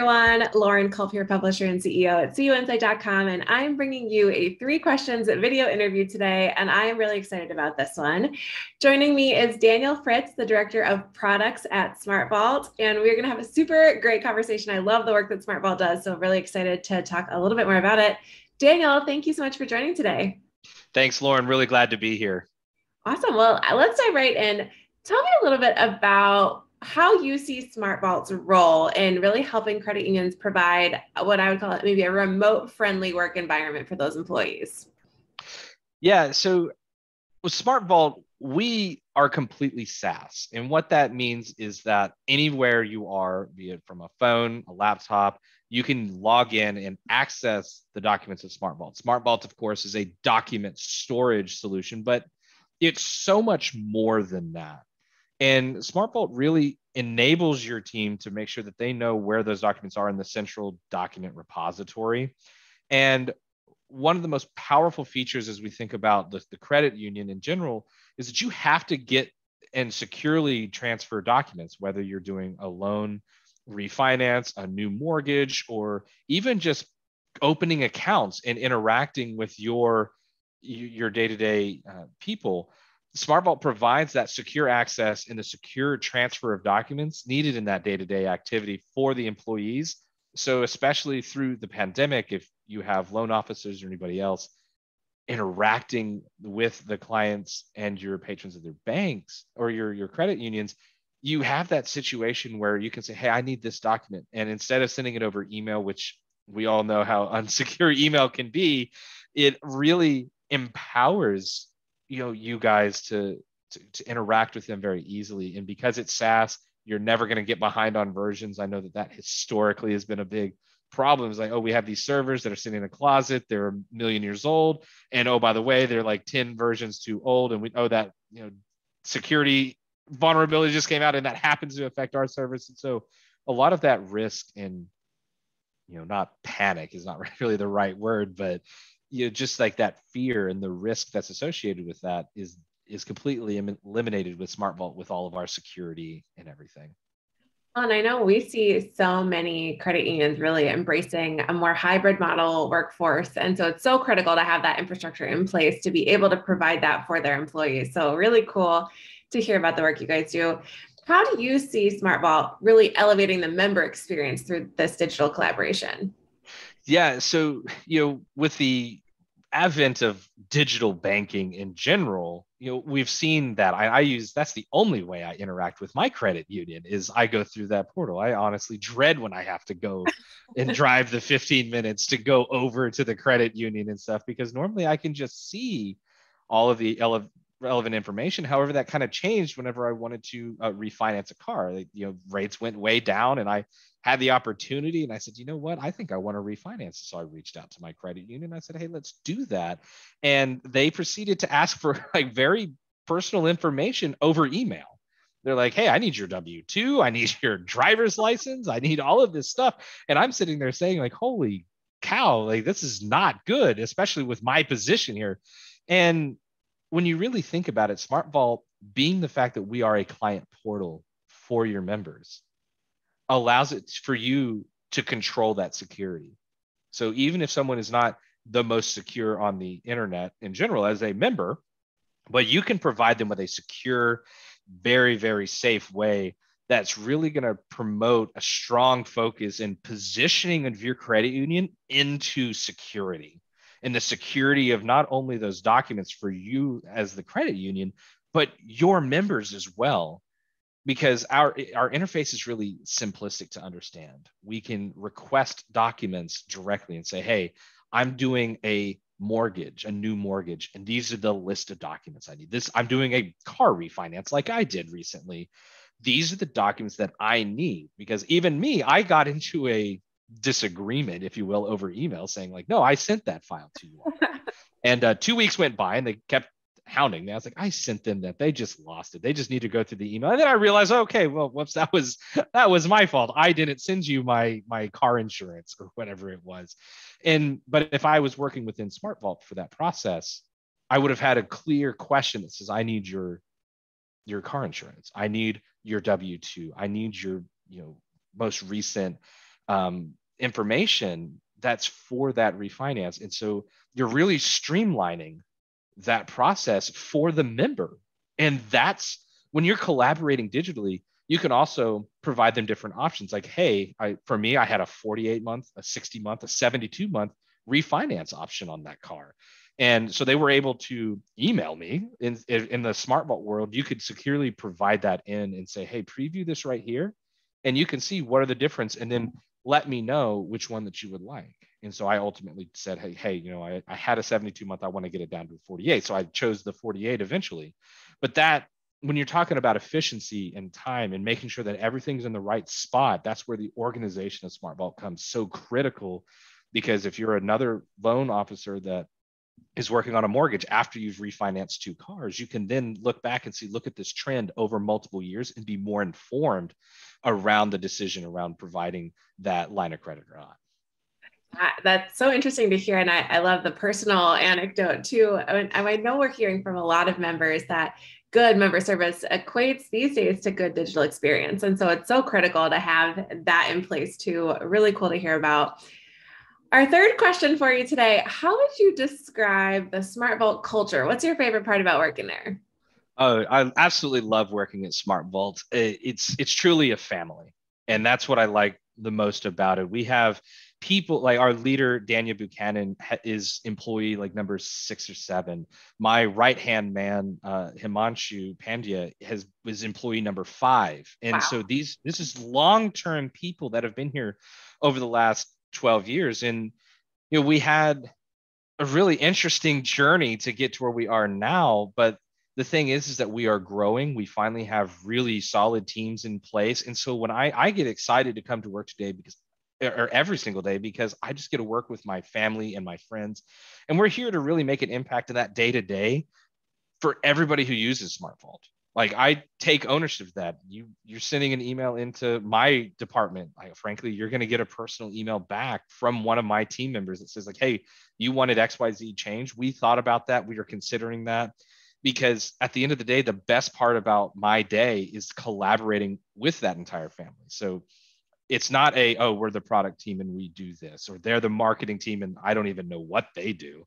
everyone. Lauren Culp here, publisher and CEO at CUInsight.com, and I'm bringing you a 3 questions video interview today, and I am really excited about this one. Joining me is Daniel Fritz, the Director of Products at SmartVault, and we're going to have a super great conversation. I love the work that SmartVault does, so really excited to talk a little bit more about it. Daniel, thank you so much for joining today. Thanks, Lauren. Really glad to be here. Awesome. Well, let's dive right in. Tell me a little bit about how you see SmartVault's role in really helping credit unions provide what I would call it maybe a remote-friendly work environment for those employees. Yeah, so with SmartVault, we are completely SaaS. And what that means is that anywhere you are, be it from a phone, a laptop, you can log in and access the documents of SmartVault. SmartVault, of course, is a document storage solution, but it's so much more than that. And SmartVault really enables your team to make sure that they know where those documents are in the central document repository. And one of the most powerful features as we think about the credit union in general is that you have to get and securely transfer documents, whether you're doing a loan, refinance, a new mortgage, or even just opening accounts and interacting with your day-to-day people. SmartVault provides that secure access and the secure transfer of documents needed in that day-to-day activity for the employees. So especially through the pandemic, if you have loan officers or anybody else interacting with the clients and your patrons of their banks or your credit unions, you have that situation where you can say, hey, I need this document. And instead of sending it over email, which we all know how unsecure email can be, it really empowers you guys to interact with them very easily. And because it's SaaS, you're never going to get behind on versions. I know that historically has been a big problem. It's like, oh, we have these servers that are sitting in a closet. They're a million years old. And oh, by the way, they're like 10 versions too old. And we know that, security vulnerability just came out and that happens to affect our service. And so a lot of that risk and, not panic is not really the right word, but just like that fear and the risk that's associated with that is completely eliminated with SmartVault with all of our security and everything. And I know we see so many credit unions really embracing a more hybrid model workforce. And so it's so critical to have that infrastructure in place to be able to provide that for their employees. So really cool to hear about the work you guys do. How do you see SmartVault really elevating the member experience through this digital collaboration? Yeah. So, with the advent of digital banking in general, we've seen that that's the only way I interact with my credit union is I go through that portal. I honestly dread when I have to go and drive the 15 minutes to go over to the credit union and stuff, because normally I can just see all of the relevant information. However, that kind of changed whenever I wanted to refinance a car. Rates went way down and I had the opportunity and I said, you know what, I think I want to refinance. So I reached out to my credit union. I said, hey, let's do that. And they proceeded to ask for like very personal information over email. They're like, hey, I need your W-2. I need your driver's license. I need all of this stuff. And I'm sitting there saying like, holy cow, like this is not good, especially with my position here. And when you really think about it, SmartVault being the fact that we are a client portal for your members allows it for you to control that security. So even if someone is not the most secure on the internet in general as a member, but you can provide them with a secure, very, very safe way that's really going to promote a strong focus in positioning of your credit union into security and the security of not only those documents for you as the credit union, but your members as well. Because our interface is really simplistic to understand. We can request documents directly and say, hey, I'm doing a mortgage, a new mortgage, and these are the list of documents I need. I'm doing a car refinance like I did recently. These are the documents that I need, because even me, I got into a disagreement, if you will, over email saying like, no, I sent that file to you. And 2 weeks went by and they kept hounding me. I was like, I sent them that. They just lost it. They just need to go through the email. And then I realized, okay, well, whoops, that was my fault. I didn't send you my car insurance or whatever it was. But if I was working within SmartVault for that process, I would have had a clear question that says, I need your car insurance. I need your W-2. I need your most recent information that's for that refinance. And so you're really streamlining that process for the member. And that's when you're collaborating digitally, you can also provide them different options. Like, hey, for me, I had a 48-month, a 60-month, a 72-month refinance option on that car. And so they were able to email me in the SmartVault world. You could securely provide that in and say, hey, preview this right here. And you can see what are the difference. And then let me know which one that you would like. And so I ultimately said, hey, I had a 72-month, I want to get it down to 48. So I chose the 48 eventually. But that, when you're talking about efficiency and time and making sure that everything's in the right spot, that's where the organization of SmartVault comes so critical. Because if you're another loan officer that is working on a mortgage after you've refinanced 2 cars, you can then look back and see, look at this trend over multiple years and be more informed around the decision around providing that line of credit or not. That's so interesting to hear. And I love the personal anecdote too. I know we're hearing from a lot of members that good member service equates these days to good digital experience. And so it's so critical to have that in place too. Really cool to hear about. Our third question for you today, how would you describe the SmartVault culture? What's your favorite part about working there? Oh, I absolutely love working at SmartVault. It's truly a family. And that's what I like the most about it. We have people like our leader, Daniel Buchanan, is employee like number 6 or 7. My right-hand man, Himanshu Pandya, was employee number 5. And wow. So this is long-term people that have been here over the last 12 years. And, we had a really interesting journey to get to where we are now. But the thing is that we are growing. We finally have really solid teams in place. And so when I get excited to come to work today or every single day, because I just get to work with my family and my friends. And we're here to really make an impact in that day to day for everybody who uses SmartVault. Like, I take ownership of that. You're sending an email into my department. Frankly, you're going to get a personal email back from one of my team members that says like, hey, you wanted XYZ change. We thought about that. We are considering that. Because at the end of the day, the best part about my day is collaborating with that entire family. So it's not we're the product team and we do this, or they're the marketing team and I don't even know what they do.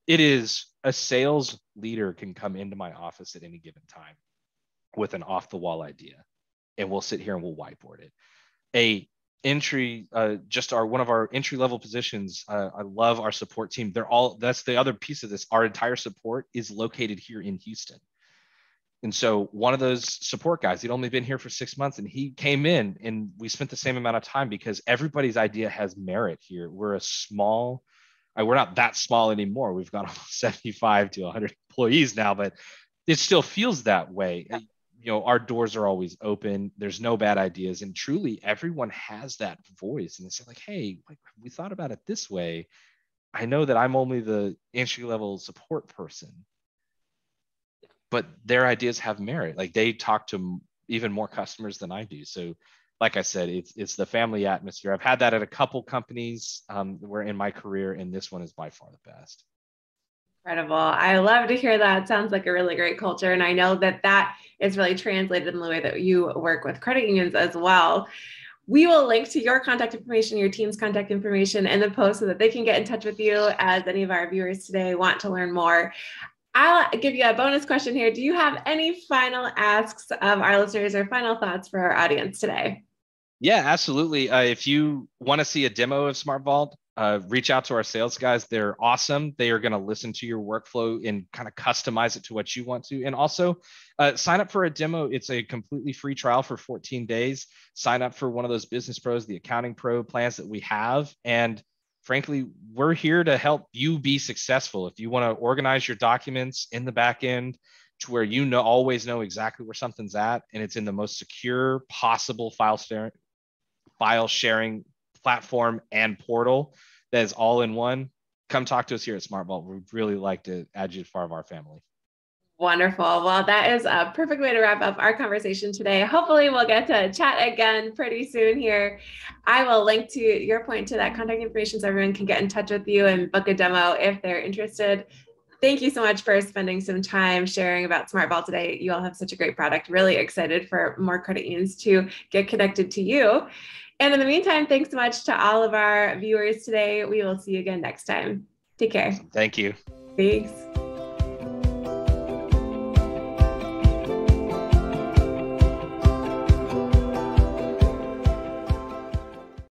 It is a sales leader can come into my office at any given time with an off the wall idea, and we'll sit here and we'll whiteboard it. One of our entry level positions. I love our support team. That's the other piece of this. Our entire support is located here in Houston. And so one of those support guys, he'd only been here for 6 months, and he came in and we spent the same amount of time because everybody's idea has merit here. We're not that small anymore. We've got almost 75 to 100 employees now, but it still feels that way. Our doors are always open. There's no bad ideas. And truly everyone has that voice. And they say like, hey, we thought about it this way. I know that I'm only the entry level support person, but their ideas have merit. Like, they talk to even more customers than I do. So like I said, it's the family atmosphere. I've had that at a couple companies where in my career, and this one is by far the best. Incredible. I love to hear that. Sounds like a really great culture. And I know that is really translated in the way that you work with credit unions as well. We will link to your contact information, your team's contact information in the post so that they can get in touch with you as any of our viewers today want to learn more. I'll give you a bonus question here. Do you have any final asks of our listeners or final thoughts for our audience today? Yeah, absolutely. If you want to see a demo of SmartVault, reach out to our sales guys. They're awesome. They are going to listen to your workflow and kind of customize it to what you want to. And also sign up for a demo. It's a completely free trial for 14 days. Sign up for one of those Business Pros, the Accounting Pro plans that we have. And frankly, we're here to help you be successful. If you want to organize your documents in the back end to where always know exactly where something's at, and it's in the most secure possible file sharing platform and portal that is all in one, come talk to us here at SmartVault. We'd really like to add you to part of our family. Wonderful. Well, that is a perfect way to wrap up our conversation today. Hopefully we'll get to chat again pretty soon here. I will link to your point to that contact information so everyone can get in touch with you and book a demo if they're interested. Thank you so much for spending some time sharing about SmartVault today. You all have such a great product. Really excited for more credit unions to get connected to you. And in the meantime, thanks so much to all of our viewers today. We will see you again next time. Take care. Thank you. Thanks.